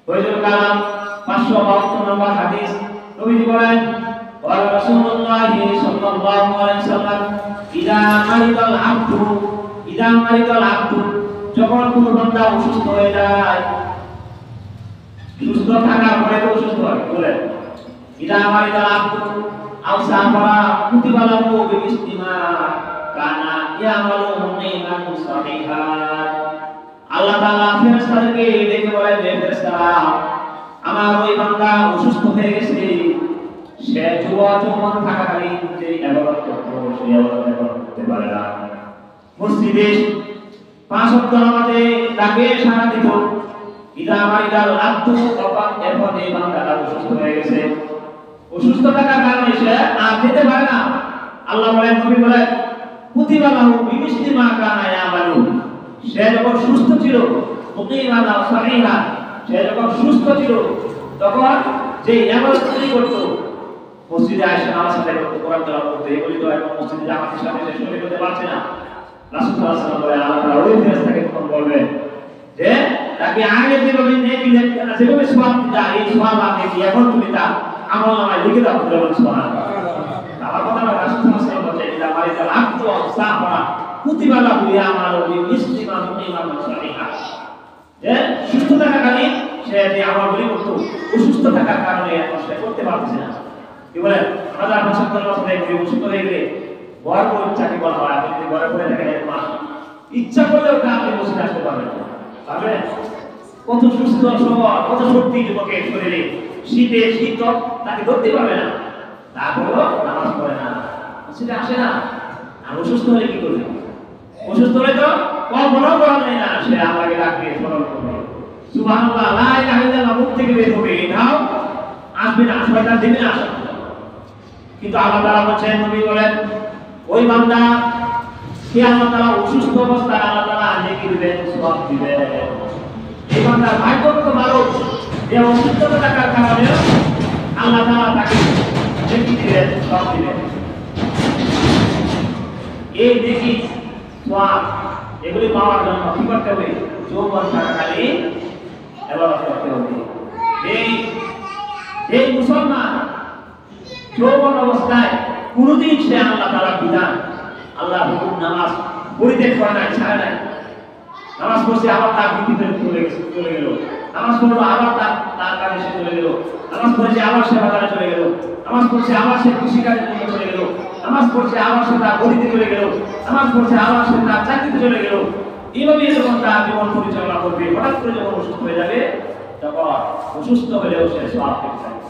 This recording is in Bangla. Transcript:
ফয়জুল কালাম 572 নম্বর হাদিস নবীজি বলেন ওয়া রাসূলুল্লাহ সাল্লাল্লাহু আলাইহি সাল্লাম ইদা মারিদাল আব্দু যখন কোনো বান্দা অসুস্থ হয়ে যায়, সুস্থ থাকার পরে তো অসুস্থ হয় বলেন ইদা মারিদাল আব্দু আও সাফারা কুতিবা লাহু বিমিসলিমা কানা ইয়ামালু মুকিমান সাহিহা। আল্লাহ তাআলা ফেরেশতাদেরকে ডেকে বলেন, হে ফেরেশতারা, আমার ওই বান্দা অসুস্থ হয়ে গেছে, সে যৌবন থাকাকালীন যে ইবাদত করতো সেই ইবাদত করতে পারে না। মসজিদে 5 ওয়াক্ত নামাজে তাকে সাড়া দিত, ইদা মারিদাল আব্দু তখন এরপর এই বান্দাটা অসুস্থ হয়ে গেছে, অসুস্থ থাকার কারণে সে আর খেতে পারে না। আল্লাহ বলেন, নবী বলেন কুতিবা লাহু বিমিসলিমা কানা ইয়ামালু, সে যখন সুস্থ ছিল মুকিমান সাহিহা, সে যখন সুস্থ ছিল তখন যে ইবাদত করত, মসজিদে আয়েশা নামাজ আদায় করতে, কোরআন তেলাওয়াত করতে, এগুলি তো এখন মসজিদে জামাতের সাথে শেষ করতে পারছে না। রাসূল সাল্লাল্লাহু আলাইহি ওয়াসাল্লাম বলেন, আল্লাহ তাআলা ওই ফেরেশতাকে তখন বলবেন যে তাকে আগে যেভাবে নেকি যেভাবে সওয়াব দিতা, এই সওয়াব আপনি কি এখন তুমি তা আমলনামায় লিখে দাও। সুবহানাল্লাহ। আমার কথা না, রাসূল সাল্লাল্লাহু আলাইহি ওয়াসাল্লাম বলেন, ইদা মারিদাল আব্দু সাফারা কুতিবা লাহু ইয়ামালু বিমিসলিমা মুকিমান সাহিহা, যে সুস্থ থাকাকালীন সে যে আমলগুলি করতো, অসুস্থ থাকার কারণে এখন সে করতে পারছে না। কি বলেন, আমরা 75 বছর থেকে অসুস্থ হয়ে গেলে বড় বড় ইচ্ছাকে বলা হয়, আপনি যদি ঘরে পড়ে থাকেন এক মাস, ইচ্ছা করলেও আপনি বসে আসতে পারবেন না। পারবেন? কত সুস্থ সবল, কত শক্তি যুবকের শরীরে, শীতে শীত তাকে ধরতে পারবে না, তারপরেও নামাজ পড়ে না, সেটা আসে না। আর অসুস্থ হলে কি করবে? অসুস্থ হলে তো কল্পনাও করা যায় না, সে আমাকে ডাকবে, স্মরণ করবে, সুবহানাল্লাহ, লা ইলাহা ইল্লাল্লাহ মুখ থেকে বের হবে, এটাও আসবে না, শয়তান দিবে না। কিন্তু আল্লাহ তাআলা বলেন, নবী বলেন, ওই বান্দা কিয়ামত তাআলা অসুস্থ অবস্থায় আল্লাহ তাআলা নেকি দিবেন, সওয়াব দিবেন। এই বান্দা ভাগ্যবান ভালো যে অসুস্থ থাকার কারণে আল্লাহ তাআলা তাকে নেকি দিবেন, সওয়াব দিবেন। এই নেকি সওয়াব এগুলি পাওয়ার জন্য কি করতে হবে? যৌবন থাকাকালীন ইবাদত করতে হবে। এই মুসলমান যৌবন অবস্থায় কোনদিন সে আল্লাহ তাআলার বিধান, আল্লাহ হুকুম নামাজ পরিত্যাগ করে নাই, ছাড়ে নাই। নামাজ পড়ছে আবার তার বিপরীতে চলে গেল, নামাজ পড়লো আবার তার কাজে সে চলে গেল, নামাজ পড়ছে আবার সে বাজারে চলে গেল, নামাজ পড়ছে আবার সে কৃষিকাজে চলে গেল, নামাজ পড়ছে আবার সে তার গদিতে চলে গেল, নামাজ পড়ছে আবার সে তার চাকরিতে চলে গেল। এইভাবে যখন তার জীবন পরিচালনা করবে, হঠাৎ করে যখন অসুস্থ হয়ে যাবে, তখন অসুস্থ হলেও সে সওয়াব পেতে থাকবে।